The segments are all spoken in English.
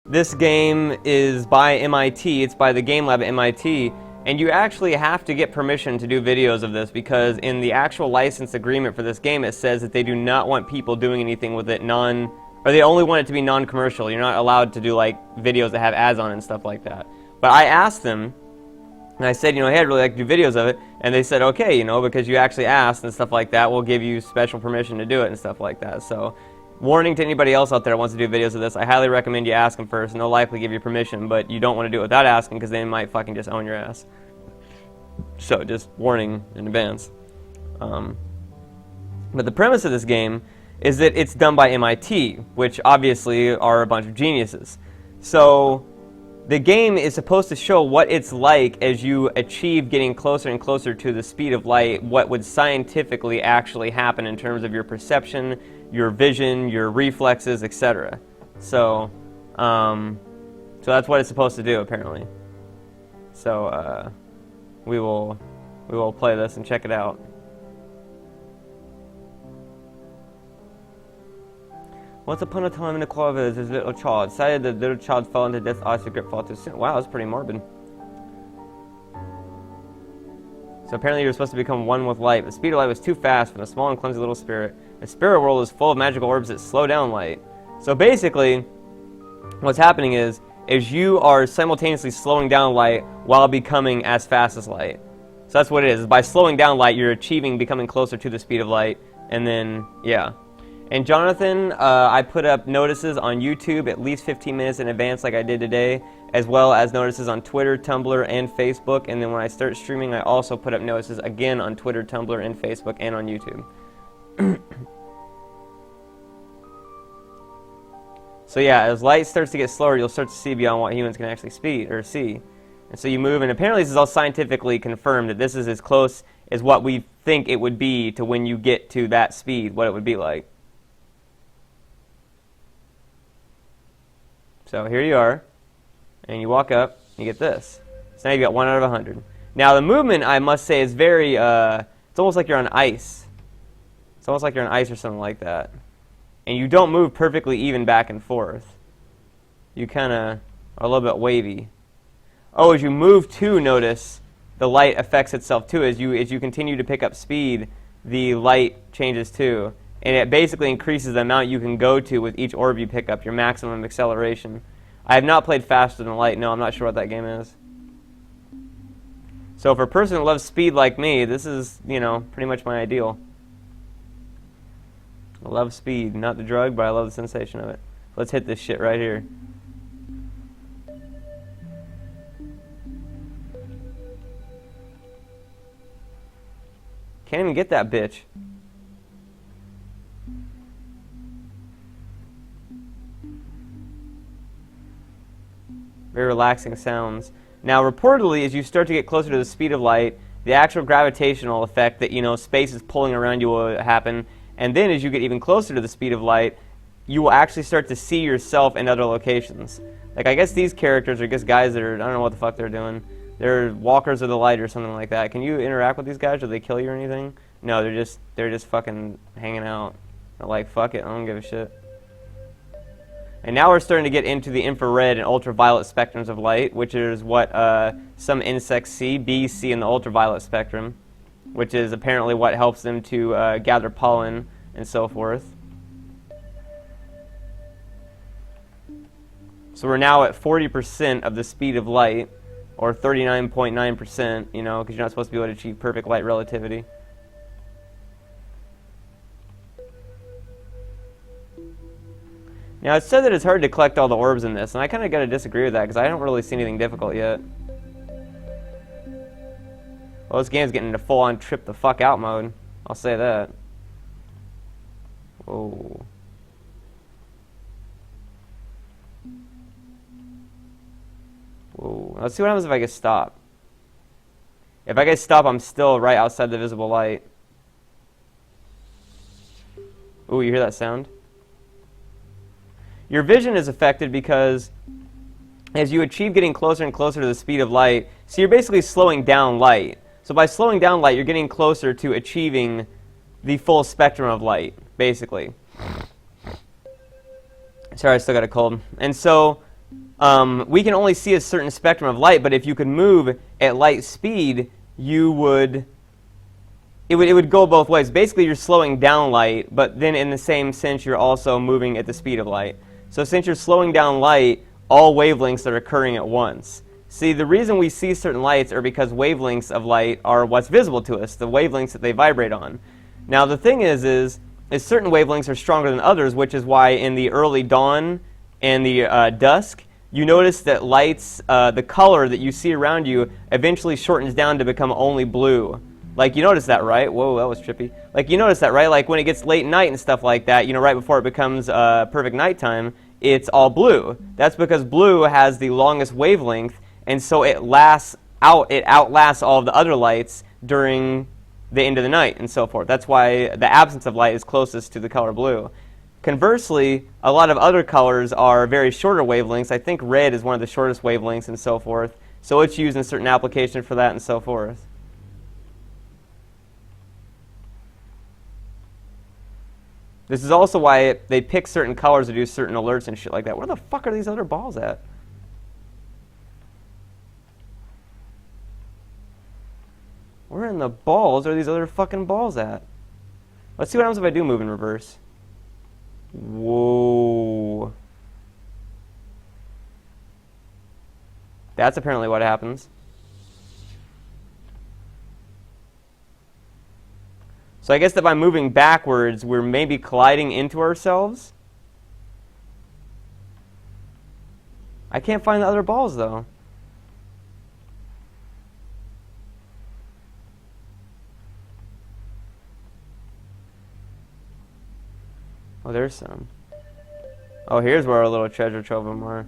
This game is by MIT, it's by the Game Lab at MIT, and you actually have to get permission to do videos of this because in the actual license agreement for this game it says that they do not want people doing anything with it or they only want it to be non-commercial. You're not allowed to do like videos that have ads on it and stuff like that. But I asked them, and I said, hey, I'd really like to do videos of it, and they said, okay, because you actually asked and stuff like that, we'll give you special permission to do it and stuff like that. So, warning to anybody else out there that wants to do videos of this, I highly recommend you ask them first, and they'll likely give you permission, but you don't want to do it without asking because they might fucking just own your ass. So, just warning in advance. But the premise of this game is that it's done by MIT, which obviously are a bunch of geniuses. So, the game is supposed to show what it's like as you achieve getting closer and closer to the speed of light, what would scientifically actually happen in terms of your perception, your vision, your reflexes, etc. So that's what it's supposed to do, apparently. So, we will play this and check it out. Once upon a time in the quiet village, there's a little child. Decided the little child fell into death's icy grip, fall to sin. Wow, that's pretty morbid. So apparently you're supposed to become one with light. The speed of light was too fast for the small and clumsy little spirit. The spirit world is full of magical orbs that slow down light. So basically, what's happening is you are simultaneously slowing down light while becoming as fast as light. So that's what it is. By slowing down light, you're achieving becoming closer to the speed of light. And then, yeah. And Jonathan, I put up notices on YouTube at least 15 minutes in advance like I did today, as well as notices on Twitter, Tumblr, and Facebook. And then when I start streaming, I also put up notices again on Twitter, Tumblr, and Facebook, and on YouTube. So yeah, as light starts to get slower, you'll start to see beyond what humans can actually see. And so you move, and apparently this is all scientifically confirmed that this is as close as what we think it would be to when you get to that speed, what it would be like. So here you are, and you walk up, and you get this. So now you've got 1 out of 100. Now the movement, I must say, is very, it's almost like you're on ice. It's almost like you're on ice or something like that. And you don't move perfectly even back and forth. You kind of are a little bit wavy. Oh, as you move too, notice the light affects itself too. As you continue to pick up speed, the light changes too. And it basically increases the amount you can go to with each orb you pick up, your maximum acceleration. I have not played Faster Than Light. No, I'm not sure what that game is. So for a person who loves speed like me, this is, pretty much my ideal. I love speed. Not the drug, but I love the sensation of it. Let's hit this shit right here. Can't even get that bitch. Very relaxing sounds. Now, reportedly, as you start to get closer to the speed of light, the actual gravitational effect that, space is pulling around you will happen. And then as you get even closer to the speed of light, you will actually start to see yourself in other locations. Like, I guess these characters are just guys that are, I don't know what the fuck they're doing. They're walkers of the light or something like that. Can you interact with these guys? Do they kill you or anything? No, they're just fucking hanging out. They're like, fuck it, I don't give a shit. And now we're starting to get into the infrared and ultraviolet spectrums of light, which is what some insects see. Bees see in the ultraviolet spectrum, which is apparently what helps them to gather pollen and so forth. So we're now at 40% of the speed of light, or 39.9%, because you're not supposed to be able to achieve perfect light relativity. Now, it's said that it's hard to collect all the orbs in this, and I kind of got to disagree with that, because I don't really see anything difficult yet. Well, this game's getting into full-on trip the fuck out mode. I'll say that. Whoa. Whoa. Let's see what happens if I get stop. If I get stop, I'm still right outside the visible light. Ooh, you hear that sound? Your vision is affected because as you achieve getting closer and closer to the speed of light, so you're basically slowing down light. So by slowing down light, you're getting closer to achieving the full spectrum of light, basically. Sorry, I still got a cold. And so we can only see a certain spectrum of light, but if you could move at light speed, you would... It would go both ways. Basically, you're slowing down light, but then in the same sense, you're also moving at the speed of light. So since you're slowing down light, all wavelengths are occurring at once. See, the reason we see certain lights are because wavelengths of light are what's visible to us, the wavelengths that they vibrate on. Now, the thing is certain wavelengths are stronger than others, which is why in the early dawn and the dusk, you notice that lights, the color that you see around you, eventually shortens down to become only blue. Like, you notice that, right? Whoa, that was trippy. Like, you notice that, right? Like, when it gets late night and stuff like that, you know, right before it becomes perfect nighttime, it's all blue. That's because blue has the longest wavelength, and so it outlasts all of the other lights during the end of the night and so forth. That's why the absence of light is closest to the color blue. Conversely, a lot of other colors are very shorter wavelengths. I think red is one of the shortest wavelengths and so forth. So it's used in certain applications for that and so forth. This is also why they pick certain colors to do certain alerts and shit like that. Where the fuck are these other balls at? Where in the balls are these other fucking balls at? Let's see what happens if I do move in reverse. Whoa. That's apparently what happens. So I guess that by moving backwards, we're maybe colliding into ourselves. I can't find the other balls, though. Oh, there's some. Oh, here's where our little treasure trove of them are.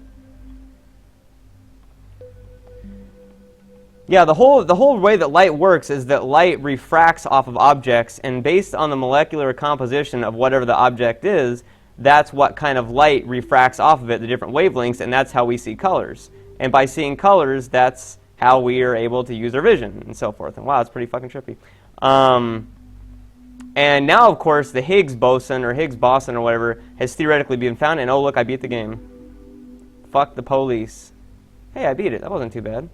Yeah, the whole way that light works is that light refracts off of objects, and based on the molecular composition of whatever the object is, that's what kind of light refracts off of it, the different wavelengths, and that's how we see colors. And by seeing colors, that's how we are able to use our vision, and so forth. And wow, it's pretty fucking trippy. And now, of course, the Higgs boson, or Higgs boson, or whatever, has theoretically been found, and oh look, I beat the game. Fuck the police. Hey, I beat it. That wasn't too bad.